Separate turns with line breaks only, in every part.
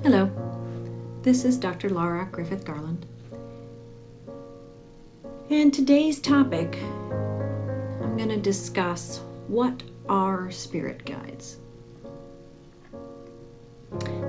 Hello, this is Dr. Laura Griffith Garland. And today's topic, I'm going to discuss what are spirit guides.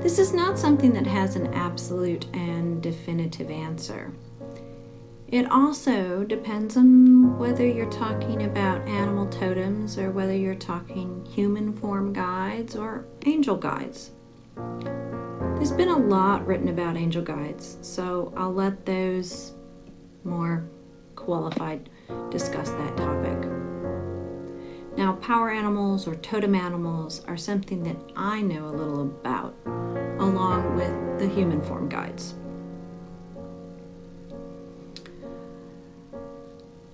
This is not something that has an absolute and definitive answer. It also depends on whether you're talking about animal totems or whether you're talking human form guides or angel guides. There's been a lot written about angel guides, so I'll let those more qualified discuss that topic. Now, power animals or totem animals are something that I know a little about, along with the human form guides.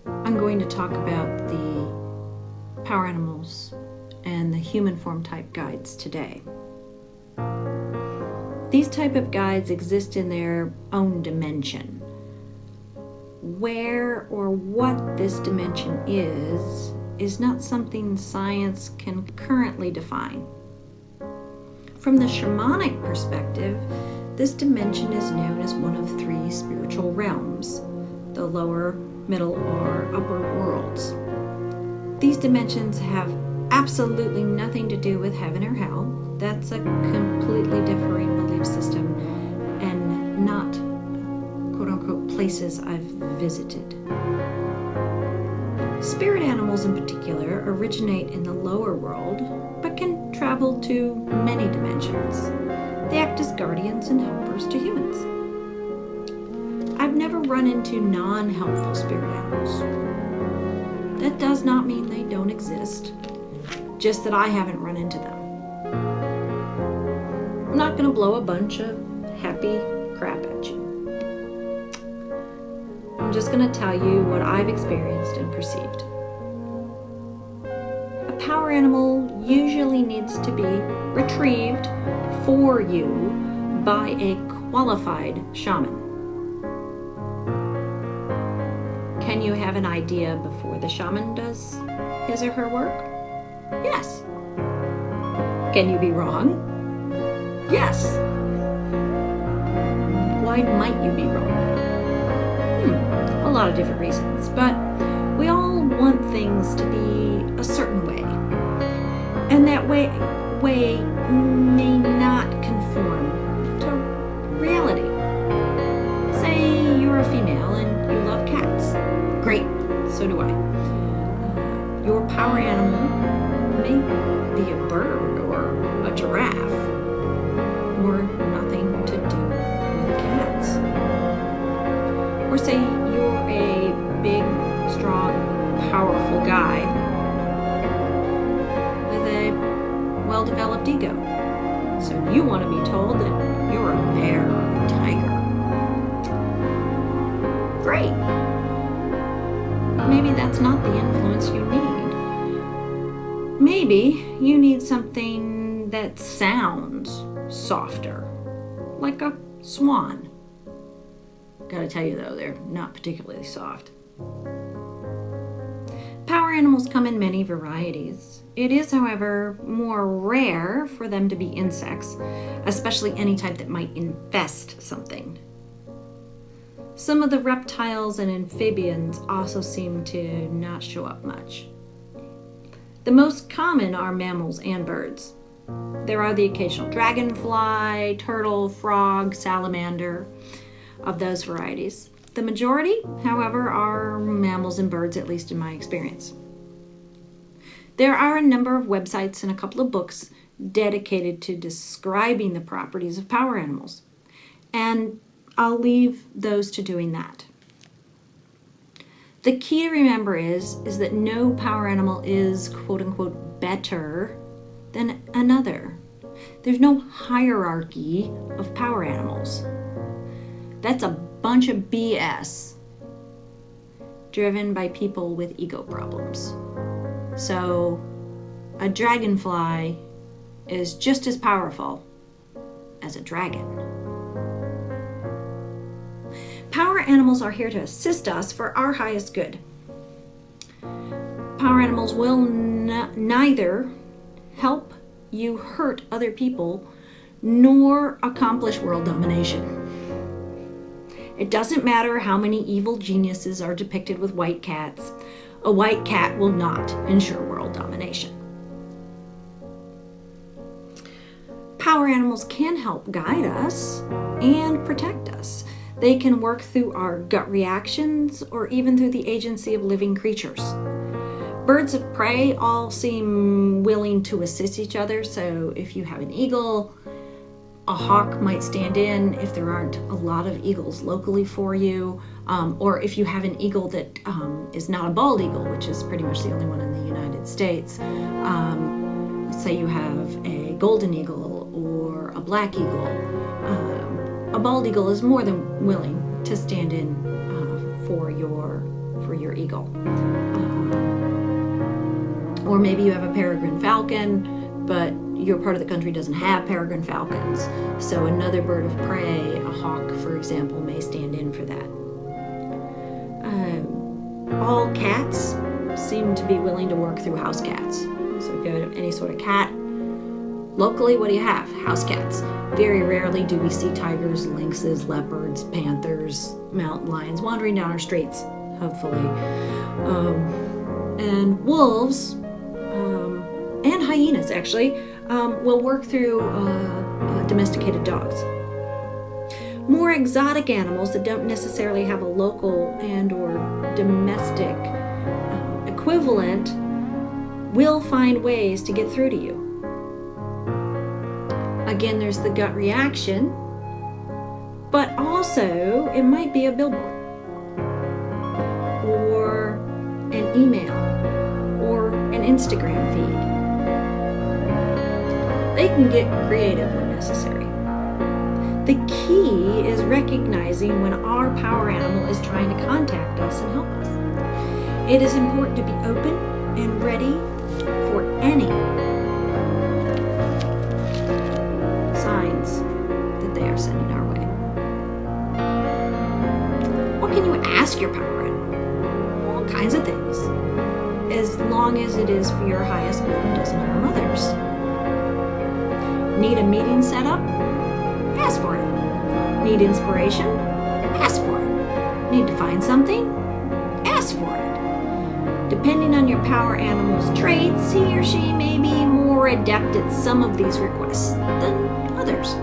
I'm going to talk about the power animals and the human form type guides today. These type of guides exist in their own dimension. Where or what this dimension is not something science can currently define. From the shamanic perspective, this dimension is known as one of three spiritual realms, the lower, middle, or upper worlds. These dimensions have absolutely nothing to do with heaven or hell. That's a completely differing belief system and not quote-unquote places I've visited. Spirit animals in particular originate in the lower world but can travel to many dimensions. They act as guardians and helpers to humans. I've never run into non-helpful spirit animals. That does not mean they don't exist, just that I haven't run into them. I'm not going to blow a bunch of happy crap at you. I'm just going to tell you what I've experienced and perceived. A power animal usually needs to be retrieved for you by a qualified shaman. Can you have an idea before the shaman does his or her work? Yes. Can you be wrong? Yes. Why might you be wrong? A lot of different reasons, but we all want things to be a certain way, and that way may not conform to reality. Say you're a female and you love cats. Great, so do I. Your power animal may be a bird or a giraffe, or nothing to do with cats. Or say you're a big, strong, powerful guy with a well-developed ego. So you want to be told that you're a bear or a tiger. Great. Maybe that's not the influence you need. Maybe you need something that sounds softer, like a swan. Gotta tell you though, they're not particularly soft. Power animals come in many varieties. It is, however, more rare for them to be insects, especially any type that might infest something. Some of the reptiles and amphibians also seem to not show up much. The most common are mammals and birds. There are the occasional dragonfly, turtle, frog, salamander, of those varieties. The majority, however, are mammals and birds, at least in my experience. There are a number of websites and a couple of books dedicated to describing the properties of power animals, and I'll leave those to doing that. The key to remember is that no power animal is quote-unquote better than another. There's no hierarchy of power animals. That's a bunch of BS driven by people with ego problems. So a dragonfly is just as powerful as a dragon. Power animals are here to assist us for our highest good. Power animals will neither help you hurt other people nor accomplish world domination. It doesn't matter how many evil geniuses are depicted with white cats. A white cat will not ensure world domination. Power animals can help guide us and protect us. They can work through our gut reactions or even through the agency of living creatures. Birds of prey all seem willing to assist each other. So if you have an eagle, a hawk might stand in if there aren't a lot of eagles locally for you. Or if you have an eagle that is not a bald eagle, which is pretty much the only one in the United States. Let's say you have a golden eagle or a black eagle. A bald eagle is more than willing to stand in for your eagle. Or maybe you have a peregrine falcon, but your part of the country doesn't have peregrine falcons. So another bird of prey, a hawk, for example, may stand in for that. All cats seem to be willing to work through house cats. So if you have any sort of cat, locally, what do you have? House cats. Very rarely do we see tigers, lynxes, leopards, panthers, mountain lions wandering down our streets, hopefully. And wolves, and hyenas actually, will work through domesticated dogs. More exotic animals that don't necessarily have a local and or domestic equivalent will find ways to get through to you. Again, there's the gut reaction, but also it might be a billboard or an email or an Instagram feed. They can get creative when necessary. The key is recognizing when our power animal is trying to contact us and help us. It is important to be open and ready for any signs that they are sending our way. What can you ask your power animal? All kinds of things, as long as it is for your highest good and doesn't harm others. Need a meeting set up? Ask for it. Need inspiration? Ask for it. Need to find something? Ask for it. Depending on your power animal's traits, he or she may be more adept at some of these requests than others.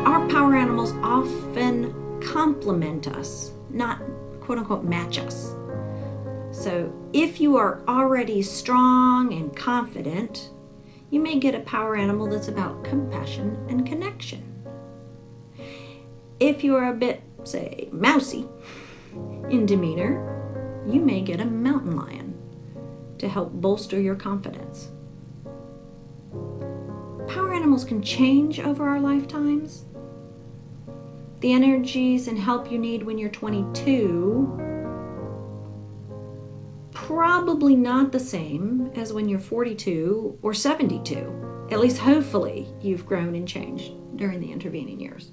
Our power animals often complement us, not quote-unquote match us. So if you are already strong and confident, you may get a power animal that's about compassion and connection. If you are a bit, say, mousy in demeanor, you may get a mountain lion to help bolster your confidence. Power animals can change over our lifetimes. The energies and help you need when you're 22 probably not the same as when you're 42 or 72. At least hopefully you've grown and changed during the intervening years.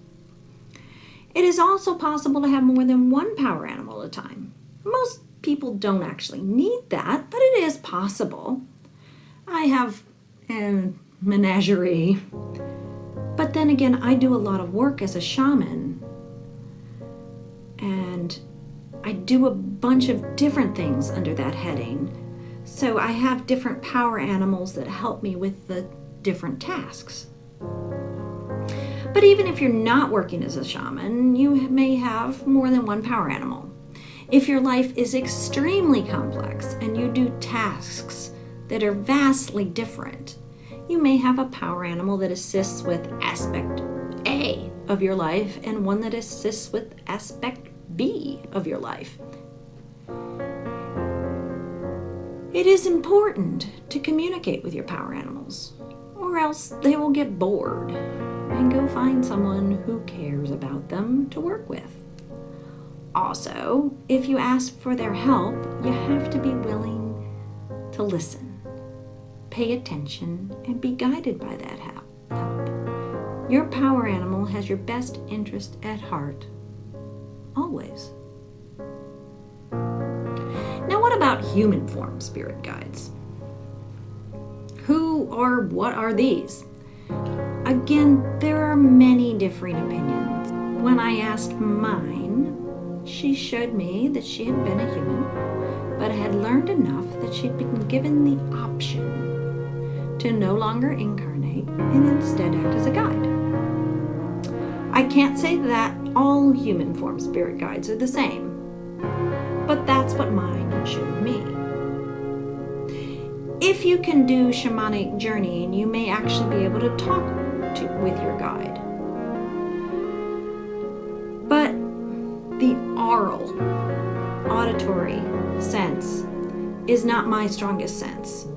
It is also possible to have more than one power animal at a time. Most people don't actually need that, but it is possible. I have a menagerie, but then again, I do a lot of work as a shaman, and I do a bunch of different things under that heading. So I have different power animals that help me with the different tasks. But even if you're not working as a shaman, you may have more than one power animal. If your life is extremely complex and you do tasks that are vastly different, you may have a power animal that assists with aspect A of your life and one that assists with aspect B of your life. It is important to communicate with your power animals, or else they will get bored and go find someone who cares about them to work with. Also, if you ask for their help, you have to be willing to listen, pay attention, and be guided by that help. Your power animal has your best interest at heart, always. Now, what about human form spirit guides? Who or what are these? Again, there are many differing opinions. When I asked mine, she showed me that she had been a human, but had learned enough that she'd been given the option to no longer incarnate and instead act as a guide. I can't say that all human form spirit guides are the same, but that's what mine showed me. If you can do shamanic journeying, you may actually be able to talk with your guide. But the aural, auditory sense is not my strongest sense.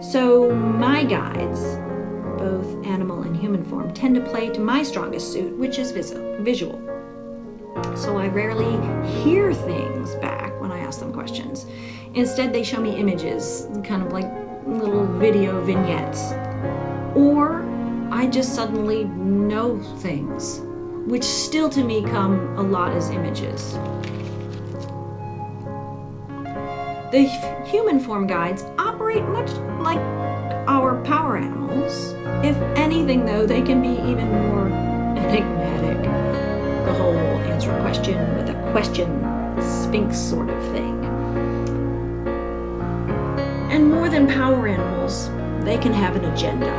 So my guides, both animal and human form, tend to play to my strongest suit, which is visual. So I rarely hear things back when I ask them questions. Instead, they show me images, kind of like little video vignettes. Or I just suddenly know things, which still to me come a lot as images. The human form guides operate much like our power animals. If anything, though, they can be even more enigmatic. The whole answer a question with a question sphinx sort of thing. And more than power animals, they can have an agenda.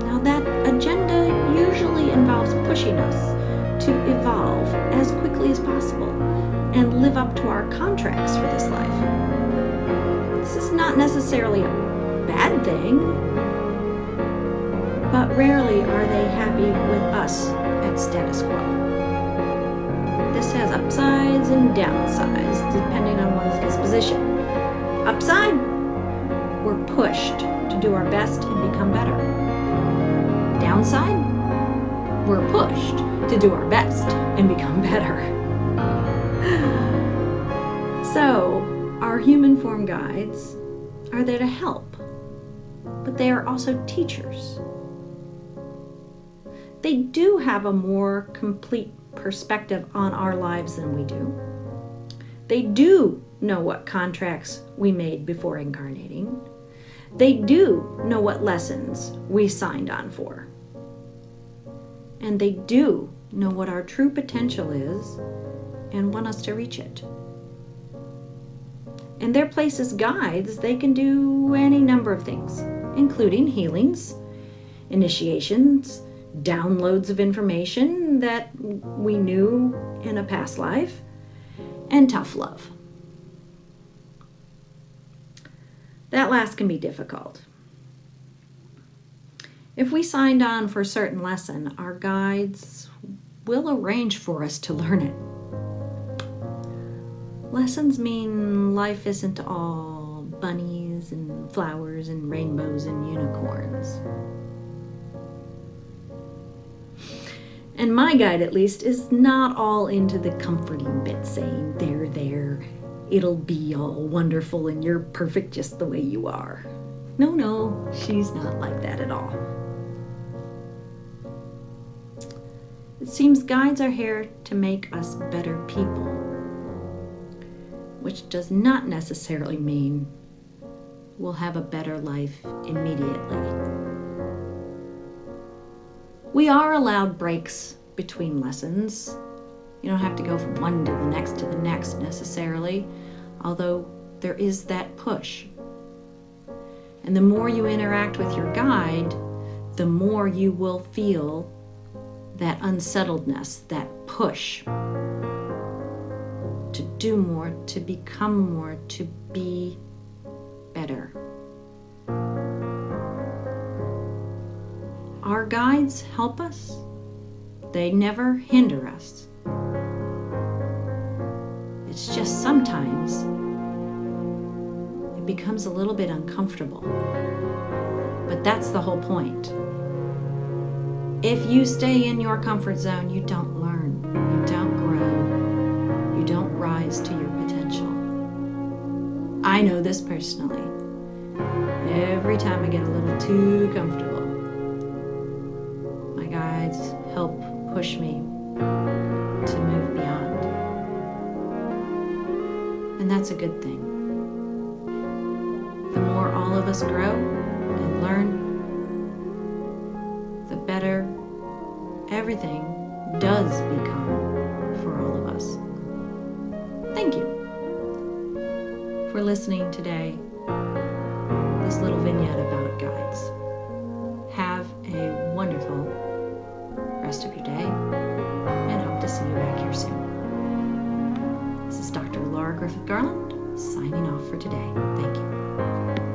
Now that agenda usually involves pushing us to evolve as quickly as possible and live up to our contracts for this life. This is not necessarily a bad thing, but rarely are they happy with us at status quo. This has upsides and downsides depending on one's disposition. Upside, we're pushed to do our best and become better. Downside, we're pushed to do our best and become better. So, our human form guides are there to help, but they are also teachers. They do have a more complete perspective on our lives than we do. They do know what contracts we made before incarnating. They do know what lessons we signed on for. And they do know what our true potential is and want us to reach it. In their place as guides, they can do any number of things, including healings, initiations, downloads of information that we knew in a past life, and tough love. That last can be difficult. If we signed on for a certain lesson, our guides will arrange for us to learn it. Lessons mean life isn't all bunnies and flowers and rainbows and unicorns. And my guide, at least, is not all into the comforting bit saying, there, it'll be all wonderful and you're perfect just the way you are. No, she's not like that at all. It seems guides are here to make us better people, which does not necessarily mean we'll have a better life immediately. We are allowed breaks between lessons. You don't have to go from one to the next necessarily, although there is that push. And the more you interact with your guide, the more you will feel that unsettledness, that push to do more, to become more, to be better. Our guides help us. They never hinder us. It's just sometimes it becomes a little bit uncomfortable. But that's the whole point. If you stay in your comfort zone, you don't learn, you don't grow, you don't rise to your potential. I know this personally. Every time I get a little too comfortable, my guides help push me to move beyond. And that's a good thing. of us grow and learn, the better everything does become for all of us. Thank you for listening today. This little vignette about guides. Have a wonderful rest of your day, and hope to see you back here soon. This is Dr. Laura Griffith Garland signing off for today. Thank you.